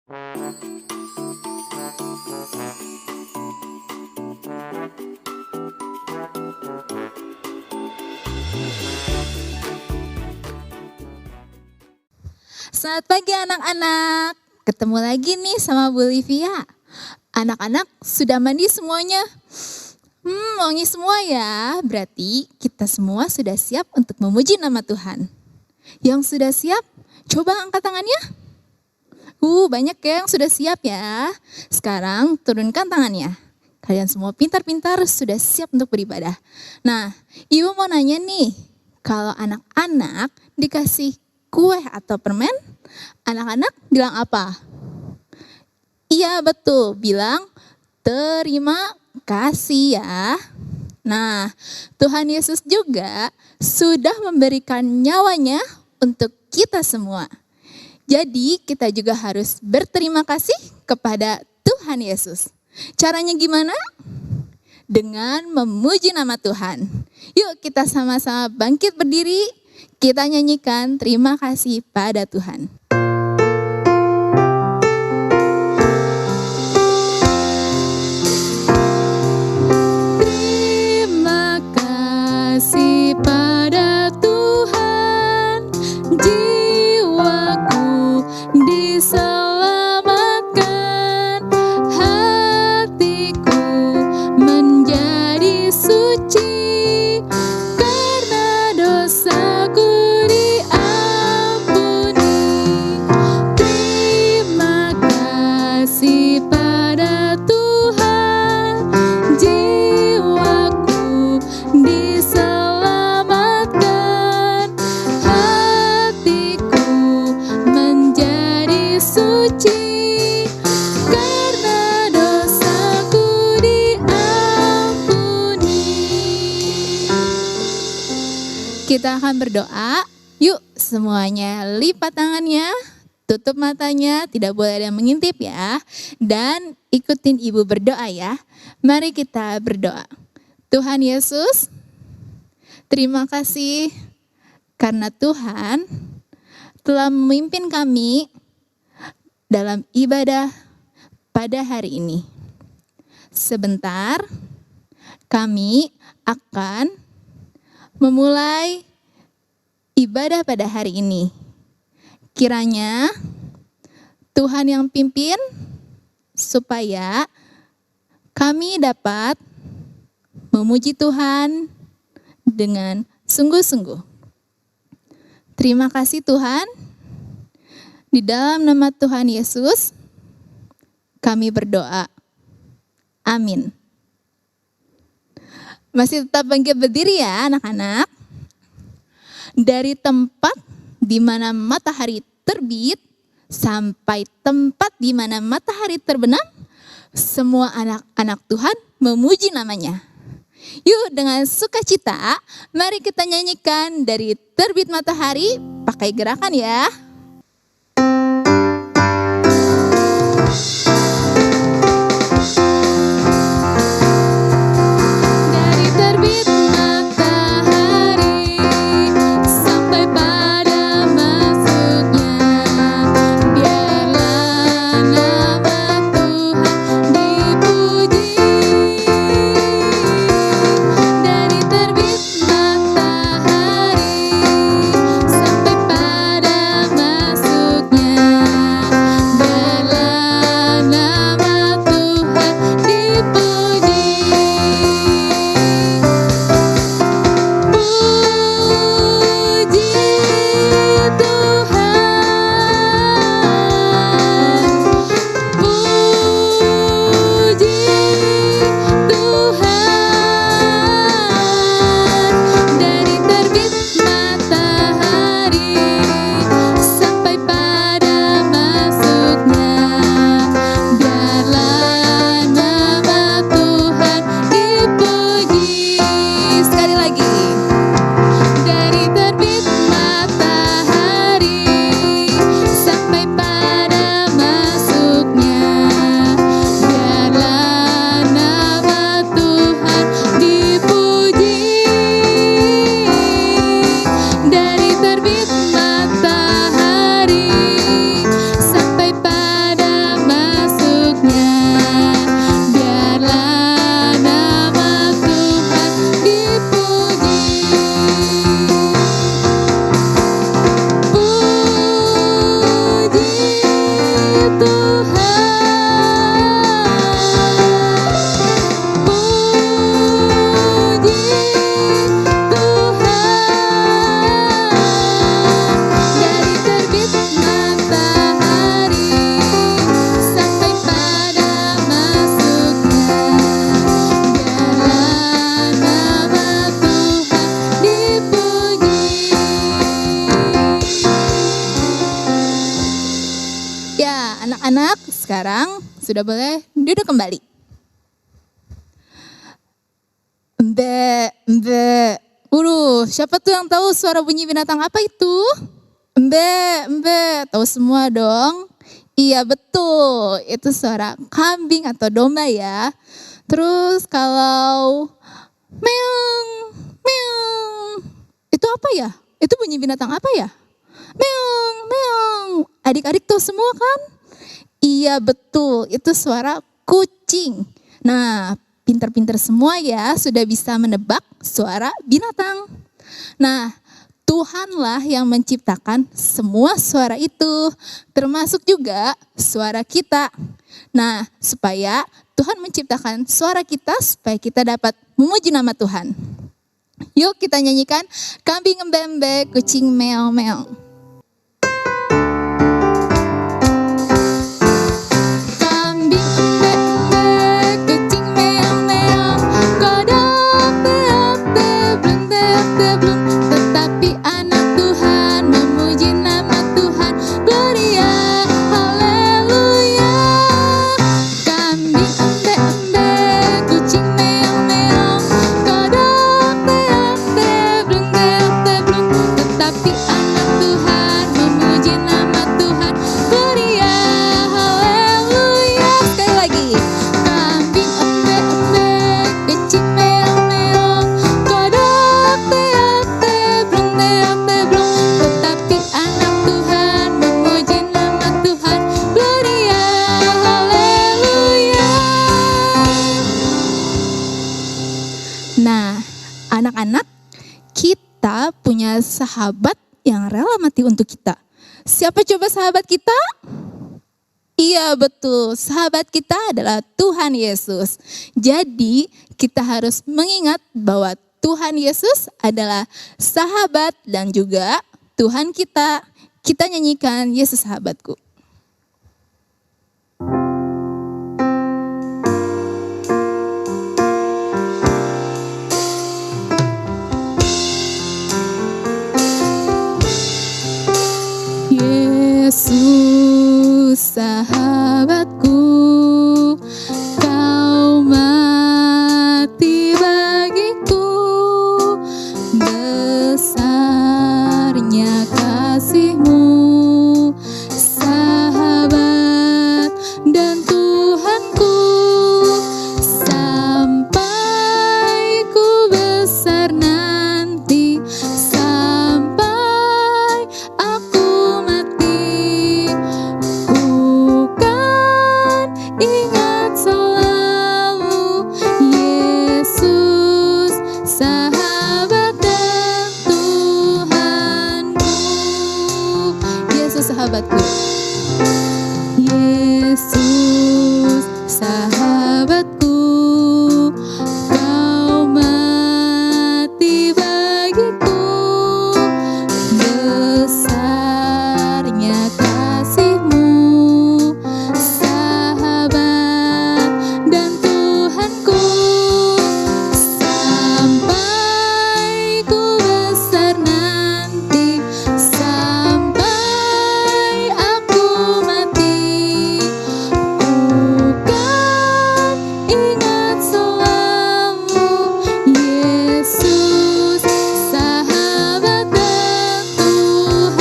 Selamat pagi anak-anak, ketemu lagi nih sama Bu Livia. Anak-anak sudah mandi semuanya? Wangi semua ya, berarti kita semua sudah siap untuk memuji nama Tuhan. Yang sudah siap, coba angkat tangannya. Banyak ya yang sudah siap ya. Sekarang turunkan tangannya. Kalian semua pintar-pintar sudah siap untuk beribadah. Nah, Ibu mau nanya nih, kalau anak-anak dikasih kue atau permen, anak-anak bilang apa? Iya betul, bilang terima kasih ya. Nah, Tuhan Yesus juga sudah memberikan nyawanya untuk kita semua. Jadi kita juga harus berterima kasih kepada Tuhan Yesus. Caranya gimana? Dengan memuji nama Tuhan. Yuk kita sama-sama bangkit berdiri. Kita nyanyikan terima kasih pada Tuhan. Terima kasih pada Tuhan, jiwaku diselamatkan, hatiku menjadi suci. Kita akan berdoa. Yuk semuanya lipat tangannya, tutup matanya, tidak boleh ada yang mengintip ya. Dan ikutin ibu berdoa ya. Mari kita berdoa. Tuhan Yesus, terima kasih karena Tuhan telah memimpin kami dalam ibadah pada hari ini. Sebentar kami akan memulai ibadah pada hari ini. Kiranya Tuhan yang pimpin supaya kami dapat memuji Tuhan dengan sungguh-sungguh. Terima kasih Tuhan. Di dalam nama Tuhan Yesus kami berdoa. Amin. Masih tetap bangkit berdiri ya anak-anak. Dari tempat di mana matahari terbit sampai tempat di mana matahari terbenam, semua anak-anak Tuhan memuji namanya. Yuk dengan sukacita, mari kita nyanyikan dari terbit matahari pakai gerakan ya. Anak-anak sekarang sudah boleh duduk kembali. Mbe, mbe. Siapa tuh yang tahu suara bunyi binatang apa itu? Mbe, mbe. Tahu semua dong? Iya betul, itu suara kambing atau domba ya. Terus kalau meong, meong. Itu apa ya? Itu bunyi binatang apa ya? Meong, meong. Adik-adik tahu semua kan? Iya betul, itu suara kucing. Nah, pinter-pinter semua ya sudah bisa menebak suara binatang. Nah, Tuhanlah yang menciptakan semua suara itu, termasuk juga suara kita. Nah, supaya Tuhan menciptakan suara kita supaya kita dapat memuji nama Tuhan. Yuk kita nyanyikan kambing embe-embe, kucing meong-meong. Anak-anak, kita punya sahabat yang rela mati untuk kita. Siapa coba sahabat kita? Iya betul, sahabat kita adalah Tuhan Yesus. Jadi kita harus mengingat bahwa Tuhan Yesus adalah sahabat dan juga Tuhan kita. Kita nyanyikan Yesus sahabatku. Yesus sahabatku, kau mati bagiku, besarnya kasih-Mu, sahabat dan Tuhanku, sampai ku besar nanti, sampai aku ingat selalu Yesus sahabat dan Tuhanku. Yesus sahabatku. Yesus sahabatku, kau mati bagiku, besarnya kasih-Mu, dan Tuhanku, sampai ku besar nanti, sampai aku mati, ku kan ingat selalu Yesus sahabat dan Tuhanku.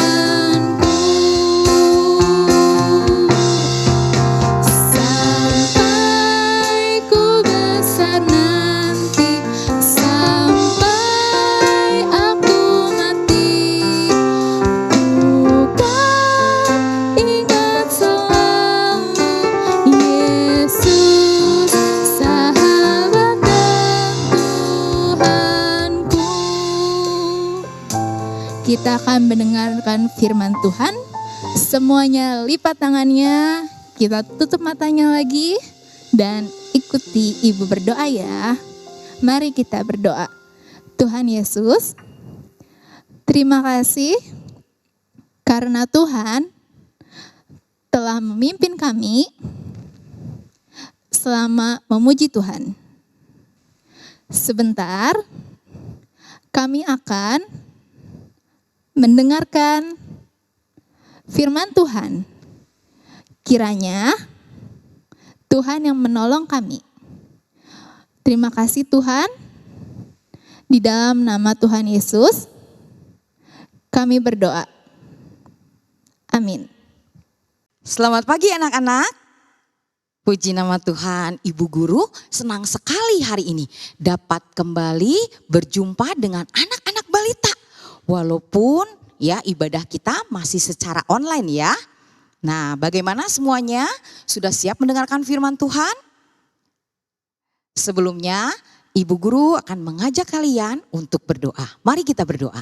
Sampai ku besar nanti, sampai aku mati, ku kan ingat selalu Yesus sahabat dan Tuhanku. Kita akan mendengarkan firman Tuhan. Semuanya lipat tangannya, kita tutup matanya lagi dan ikuti Ibu berdoa ya. Mari kita berdoa. Tuhan Yesus, terima kasih karena Tuhan telah memimpin kami selama memuji Tuhan. Sebentar, kami akan mendengarkan firman Tuhan. Kiranya Tuhan yang menolong kami. Terima kasih Tuhan. Di dalam nama Tuhan Yesus, kami berdoa. Amin. Selamat pagi anak-anak. Puji nama Tuhan, Ibu Guru senang sekali hari ini dapat kembali berjumpa dengan anak-anak balita. Walaupun ya ibadah kita masih secara online ya. Nah, bagaimana semuanya? Sudah siap mendengarkan firman Tuhan? Sebelumnya, Ibu Guru akan mengajak kalian untuk berdoa. Mari kita berdoa.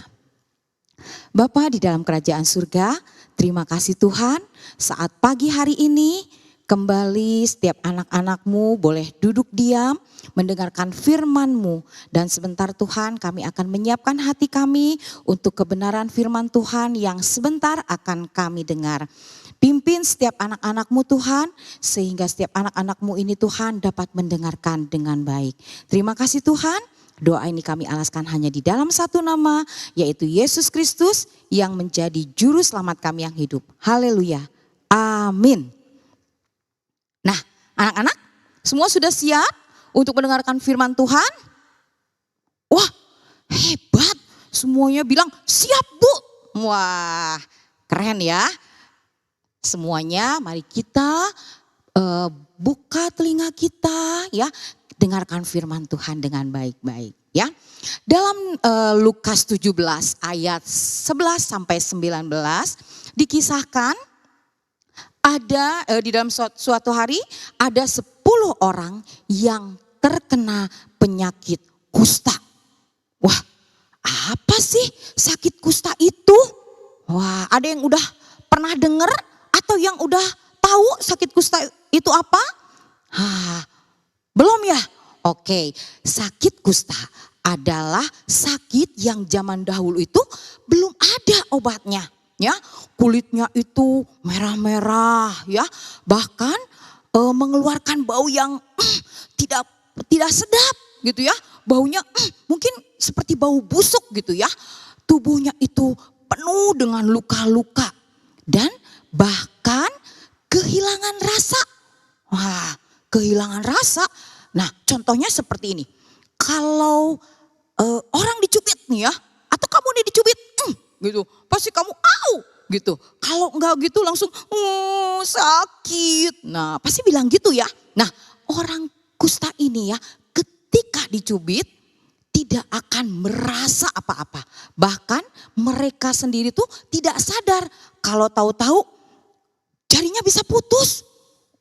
Bapa di dalam kerajaan surga, terima kasih Tuhan saat pagi hari ini kembali setiap anak-anak-Mu boleh duduk diam mendengarkan firman-Mu. Dan sebentar Tuhan kami akan menyiapkan hati kami untuk kebenaran firman Tuhan yang sebentar akan kami dengar. Pimpin setiap anak-anak-Mu Tuhan sehingga setiap anak-anak-Mu ini Tuhan dapat mendengarkan dengan baik. Terima kasih Tuhan. Doa ini kami alaskan hanya di dalam satu nama, yaitu Yesus Kristus yang menjadi juru selamat kami yang hidup. Haleluya. Amin. Nah, anak-anak, semua sudah siap untuk mendengarkan firman Tuhan? Wah, hebat. Semuanya bilang siap, Bu. Wah, keren ya. Semuanya mari kita buka telinga kita ya. Dengarkan firman Tuhan dengan baik-baik ya. Dalam Lukas 17 ayat 11 sampai 19 dikisahkan ada di dalam suatu hari ada 10 orang yang terkena penyakit kusta. Wah, apa sih sakit kusta itu? Wah, ada yang udah pernah dengar atau yang udah tahu sakit kusta itu apa? Belum ya? Oke, sakit kusta adalah sakit yang zaman dahulu itu belum ada obatnya. Ya, kulitnya itu merah-merah ya, bahkan mengeluarkan bau yang tidak sedap gitu ya. Baunya mungkin seperti bau busuk gitu ya. Tubuhnya itu penuh dengan luka-luka dan bahkan kehilangan rasa. Wah, kehilangan rasa. Nah, contohnya seperti ini. Kalau orang dicubit nih ya, atau kamu nih dicubit, gitu, pasti kamu au gitu. Kalau enggak gitu langsung sakit. Nah, pasti bilang gitu ya. Nah, orang kusta ini ya, ketika dicubit tidak akan merasa apa-apa. Bahkan mereka sendiri tuh tidak sadar kalau tahu-tahu jarinya bisa putus.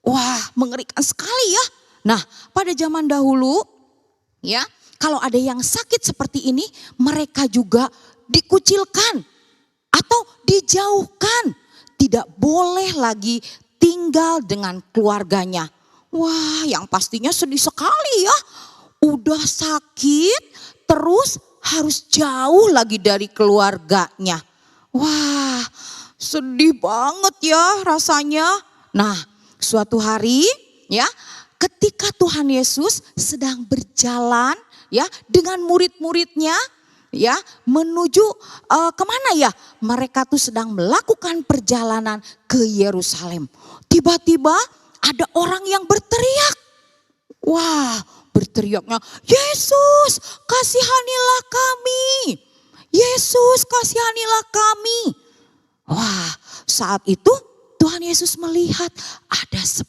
Wah, mengerikan sekali ya. Nah, pada zaman dahulu ya, kalau ada yang sakit seperti ini, mereka juga dikucilkan atau dijauhkan. Tidak boleh lagi tinggal dengan keluarganya. Wah, yang pastinya sedih sekali ya. Udah sakit, terus harus jauh lagi dari keluarganya. Wah, sedih banget ya rasanya. Nah, suatu hari ya, ketika Tuhan Yesus sedang berjalan ya dengan murid-muridnya ya menuju kemana ya? Mereka tuh sedang melakukan perjalanan ke Yerusalem. Tiba-tiba ada orang yang berteriak. Wah, berteriaknya, Yesus kasihanilah kami. Yesus kasihanilah kami. Wah, saat itu Tuhan Yesus melihat ada 10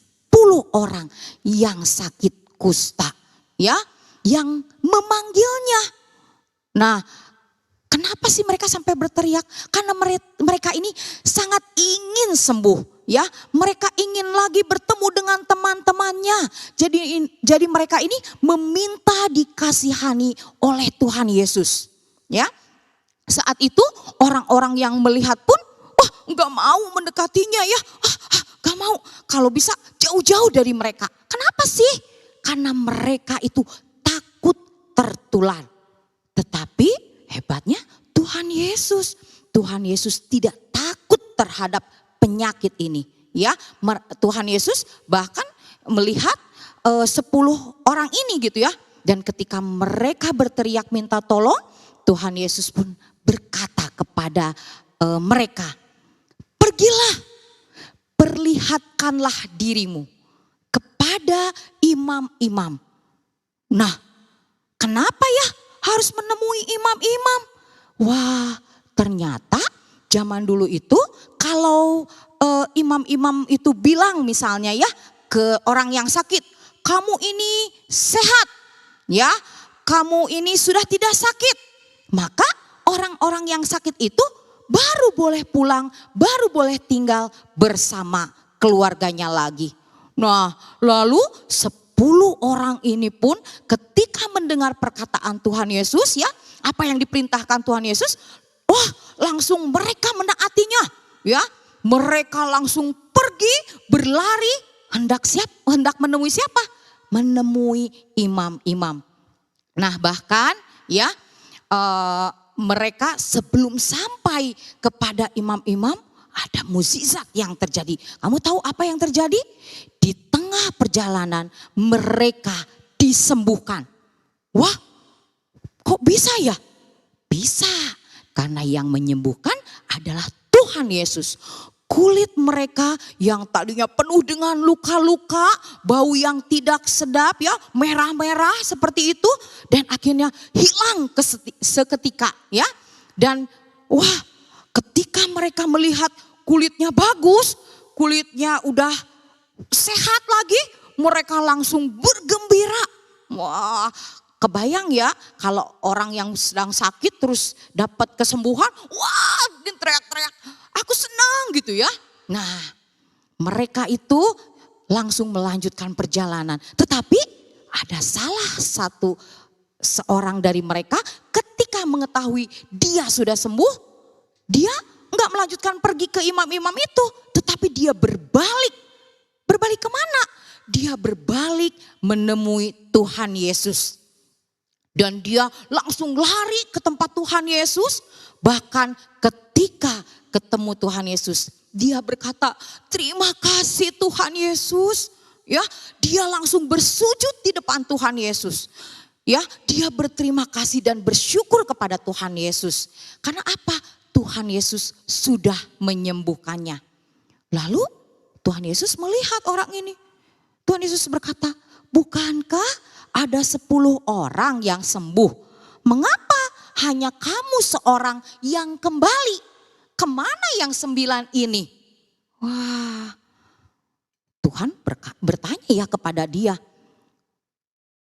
orang yang sakit kusta ya, yang memanggilnya. Nah, kenapa sih mereka sampai berteriak? Karena mereka ini sangat ingin sembuh ya. Mereka ingin lagi bertemu dengan teman-temannya. Jadi mereka ini meminta dikasihani oleh Tuhan Yesus ya. Saat itu orang-orang yang melihat pun nggak mau mendekatinya ya. Gak mau, kalau bisa jauh-jauh dari mereka. Kenapa sih? Karena mereka itu takut tertular. Tetapi hebatnya Tuhan Yesus tidak takut terhadap penyakit ini. Ya, Tuhan Yesus bahkan melihat 10 orang ini gitu ya. Dan ketika mereka berteriak minta tolong, Tuhan Yesus pun berkata kepada mereka, pergilah perlihatkanlah dirimu kepada imam-imam. Nah, kenapa ya harus menemui imam-imam? Wah, ternyata zaman dulu itu kalau imam-imam itu bilang misalnya ya ke orang yang sakit, kamu ini sehat ya, kamu ini sudah tidak sakit. Maka orang-orang yang sakit itu baru boleh pulang, baru boleh tinggal bersama keluarganya lagi. Nah, lalu 10 orang ini pun ketika mendengar perkataan Tuhan Yesus ya, apa yang diperintahkan Tuhan Yesus, wah langsung mereka menaatinya ya. Mereka langsung pergi berlari hendak menemui siapa? Menemui imam-imam. Nah, bahkan ya mereka sebelum sampai kepada imam-imam ada mukjizat yang terjadi. Kamu tahu apa yang terjadi? Di tengah perjalanan mereka disembuhkan. Wah, kok bisa ya? Bisa, karena yang menyembuhkan adalah Tuhan Yesus. Kulit mereka yang tadinya penuh dengan luka-luka, bau yang tidak sedap ya, merah-merah seperti itu, dan akhirnya hilang seketika ya. Dan wah, ketika mereka melihat kulitnya bagus, kulitnya udah sehat lagi, mereka langsung bergembira. Wah, kebayang ya kalau orang yang sedang sakit terus dapat kesembuhan, wah dia teriak-teriak, aku senang gitu ya. Nah, mereka itu langsung melanjutkan perjalanan. Tetapi ada salah satu seorang dari mereka ketika mengetahui dia sudah sembuh, dia enggak melanjutkan pergi ke imam-imam itu, tetapi dia berbalik. Berbalik kemana? Dia berbalik menemui Tuhan Yesus. Dan dia langsung lari ke tempat Tuhan Yesus. Bahkan ketika ketemu Tuhan Yesus, dia berkata, terima kasih Tuhan Yesus. Ya, dia langsung bersujud di depan Tuhan Yesus. Ya, dia berterima kasih dan bersyukur kepada Tuhan Yesus. Karena apa? Tuhan Yesus sudah menyembuhkannya. Lalu Tuhan Yesus melihat orang ini. Tuhan Yesus berkata, bukankah ada 10 orang yang sembuh? Mengapa hanya kamu seorang yang kembali? Kemana yang 9 ini? Wah, Tuhan bertanya ya kepada dia.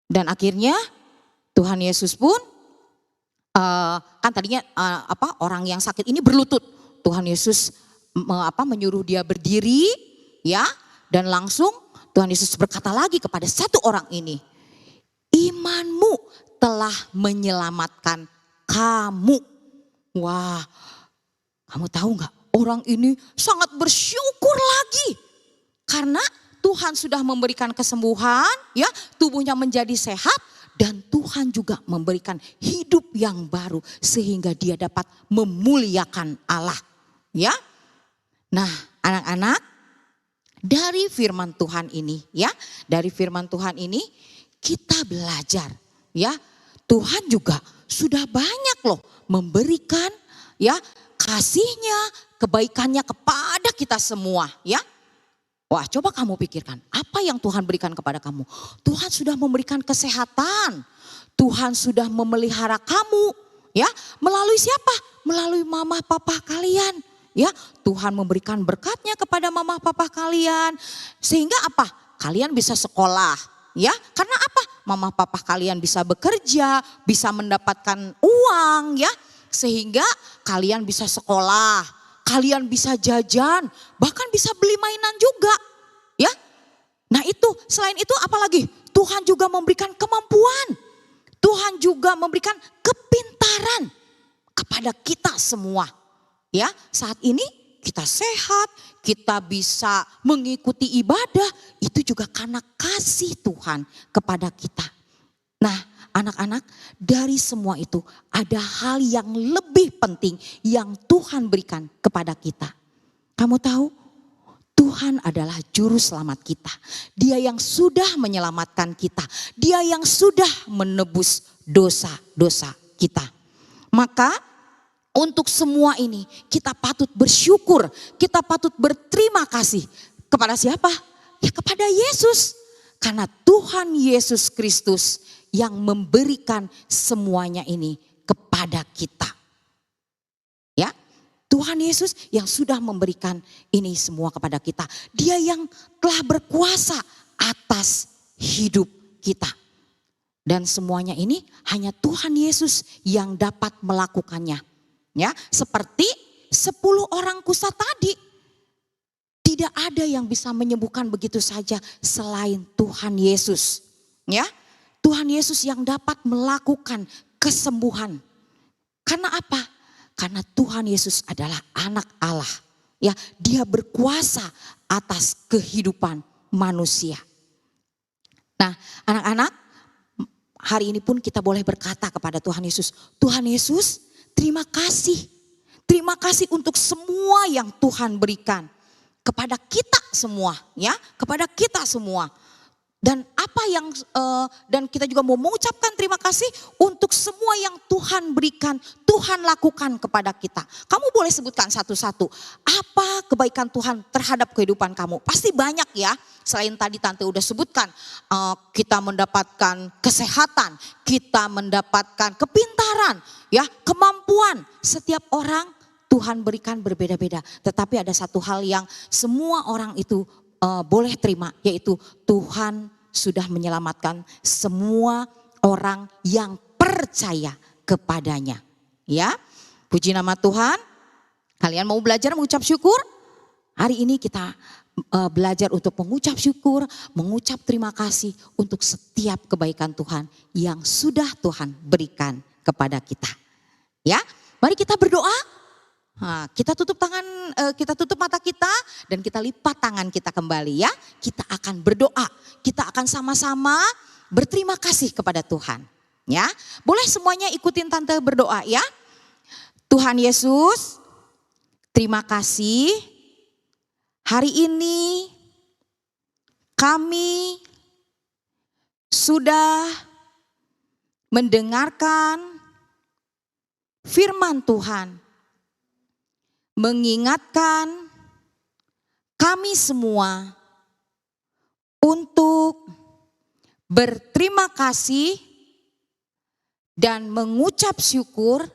Dan akhirnya Tuhan Yesus pun kan tadinya orang yang sakit ini berlutut. Tuhan Yesus menyuruh dia berdiri ya, dan langsung Tuhan Yesus berkata lagi kepada satu orang ini, imanmu telah menyelamatkan kamu. Wah, kamu tahu nggak? Orang ini sangat bersyukur lagi karena Tuhan sudah memberikan kesembuhan, ya, tubuhnya menjadi sehat dan Tuhan juga memberikan hidup yang baru sehingga dia dapat memuliakan Allah, ya. Nah, anak-anak, dari firman Tuhan ini, ya, dari firman Tuhan ini kita belajar, ya. Tuhan juga sudah banyak loh memberikan, ya, kasihnya, kebaikannya kepada kita semua, ya. Wah, coba kamu pikirkan, apa yang Tuhan berikan kepada kamu? Tuhan sudah memberikan kesehatan, Tuhan sudah memelihara kamu, ya. Melalui siapa? Melalui mama papa kalian, ya. Tuhan memberikan berkatnya kepada mama papa kalian, sehingga apa? Kalian bisa sekolah, ya. Karena apa? Mama papa kalian bisa bekerja, bisa mendapatkan uang, ya. Sehingga kalian bisa sekolah, kalian bisa jajan, bahkan bisa beli mainan juga, ya. Nah itu, selain itu apalagi? Tuhan juga memberikan kemampuan. Tuhan juga memberikan kepintaran kepada kita semua. Ya, saat ini kita sehat, kita bisa mengikuti ibadah, itu juga karena kasih Tuhan kepada kita. Nah, anak-anak, dari semua itu ada hal yang lebih penting yang Tuhan berikan kepada kita. Kamu tahu, Tuhan adalah juru selamat kita. Dia yang sudah menyelamatkan kita. Dia yang sudah menebus dosa-dosa kita. Maka untuk semua ini kita patut bersyukur, kita patut berterima kasih Kepada siapa? Ya kepada Yesus. Karena Tuhan Yesus Kristus yang memberikan semuanya ini kepada kita. Ya, Tuhan Yesus yang sudah memberikan ini semua kepada kita. Dia yang telah berkuasa atas hidup kita. Dan semuanya ini hanya Tuhan Yesus yang dapat melakukannya. Ya, seperti 10 orang kusta tadi. Tidak ada yang bisa menyembuhkan begitu saja selain Tuhan Yesus. Ya, Tuhan Yesus yang dapat melakukan kesembuhan. Karena apa? Karena Tuhan Yesus adalah anak Allah. Ya, dia berkuasa atas kehidupan manusia. Nah, anak-anak, hari ini pun kita boleh berkata kepada Tuhan Yesus, Tuhan Yesus, terima kasih. Terima kasih untuk semua yang Tuhan berikan kepada kita semua, ya, kepada kita semua. Dan dan kita juga mau mengucapkan terima kasih untuk semua yang Tuhan berikan, Tuhan lakukan kepada kita. Kamu boleh sebutkan satu-satu, apa kebaikan Tuhan terhadap kehidupan kamu? Pasti banyak ya, selain tadi Tante udah sebutkan, kita mendapatkan kesehatan, kita mendapatkan kepintaran, ya, kemampuan. Setiap orang Tuhan berikan berbeda-beda, tetapi ada satu hal yang semua orang itu boleh terima, yaitu Tuhan sudah menyelamatkan semua orang yang percaya kepadanya. Ya, puji nama Tuhan. Kalian mau belajar mengucap syukur? Hari ini kita belajar untuk mengucap syukur, mengucap terima kasih untuk setiap kebaikan Tuhan yang sudah Tuhan berikan kepada kita. Ya, mari kita berdoa. Nah, kita tutup kita tutup mata kita dan kita lipat tangan kita kembali ya. Kita akan berdoa, kita akan sama-sama berterima kasih kepada Tuhan. Ya, boleh semuanya ikutin Tante berdoa ya. Tuhan Yesus, terima kasih. Hari ini kami sudah mendengarkan firman Tuhan. Mengingatkan kami semua untuk berterima kasih dan mengucap syukur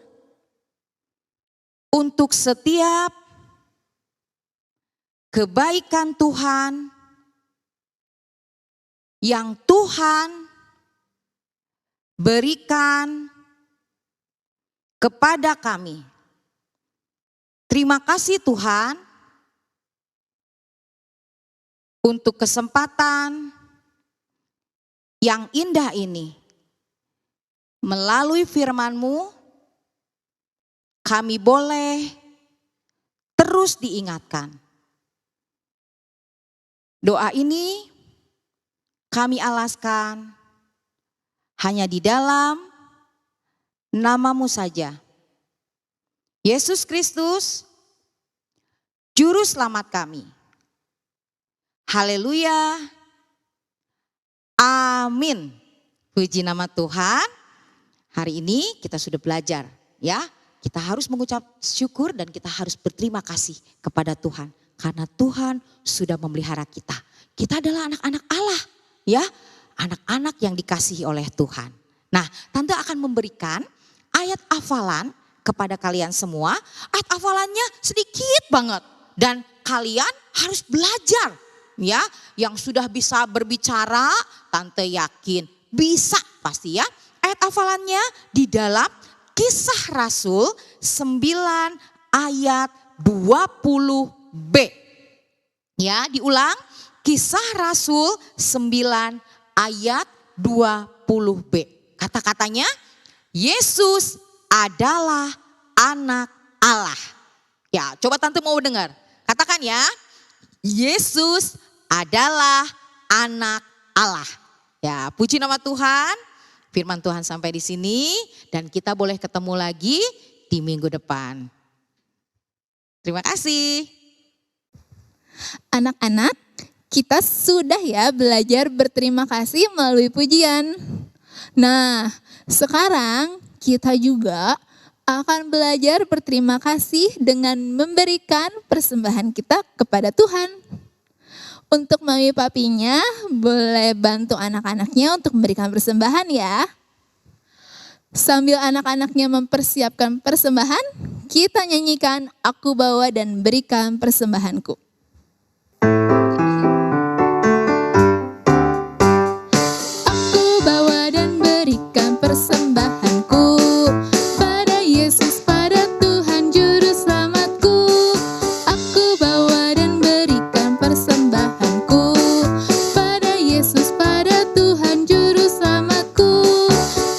untuk setiap kebaikan Tuhan yang Tuhan berikan kepada kami. Terima kasih Tuhan untuk kesempatan yang indah ini. Melalui firman-Mu kami boleh terus diingatkan. Doa ini kami alaskan hanya di dalam nama-Mu saja. Yesus Kristus, Juru Selamat kami. Haleluya. Amin. Puji nama Tuhan. Hari ini kita sudah belajar ya. Kita harus mengucap syukur dan kita harus berterima kasih kepada Tuhan. Karena Tuhan sudah memelihara kita. Kita adalah anak-anak Allah ya. Anak-anak yang dikasihi oleh Tuhan. Nah, Tante akan memberikan ayat hafalan kepada kalian semua. Ayat hafalannya sedikit banget. Dan kalian harus belajar ya. Yang sudah bisa berbicara, Tante yakin bisa pasti ya. Ayat hafalannya di dalam Kisah Rasul 9 ayat 20b. Ya, diulang. Kisah Rasul 9 ayat 20b. Kata-katanya, Yesus adalah anak Allah. Ya, coba Tante mau dengar. Katakan ya, Yesus adalah anak Allah. Ya, puji nama Tuhan. Firman Tuhan sampai di sini dan kita boleh ketemu lagi di minggu depan. Terima kasih. Anak-anak, kita sudah ya belajar berterima kasih melalui pujian. Nah, sekarang kita juga akan belajar berterima kasih dengan memberikan persembahan kita kepada Tuhan. Untuk mami papinya boleh bantu anak-anaknya untuk memberikan persembahan ya. Sambil anak-anaknya mempersiapkan persembahan, kita nyanyikan Aku Bawa dan Berikan Persembahanku. Aku bawa dan berikan persembahanku pada Yesus, pada Tuhan Juru Selamatku. Aku bawa dan berikan persembahanku pada Yesus, pada Tuhan Juru Selamatku.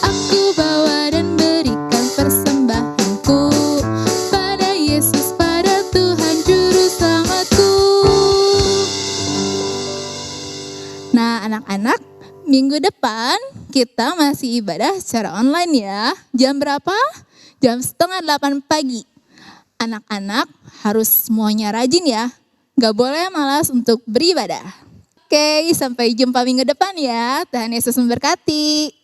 Aku bawa dan berikan persembahanku pada Yesus, pada Tuhan Juru Selamatku. Nah, anak-anak, minggu depan kita masih ibadah secara online ya. Jam berapa? Jam 7:30 pagi. Anak-anak harus semuanya rajin ya. Gak boleh malas untuk beribadah. Oke, sampai jumpa minggu depan ya. Tuhan Yesus memberkati.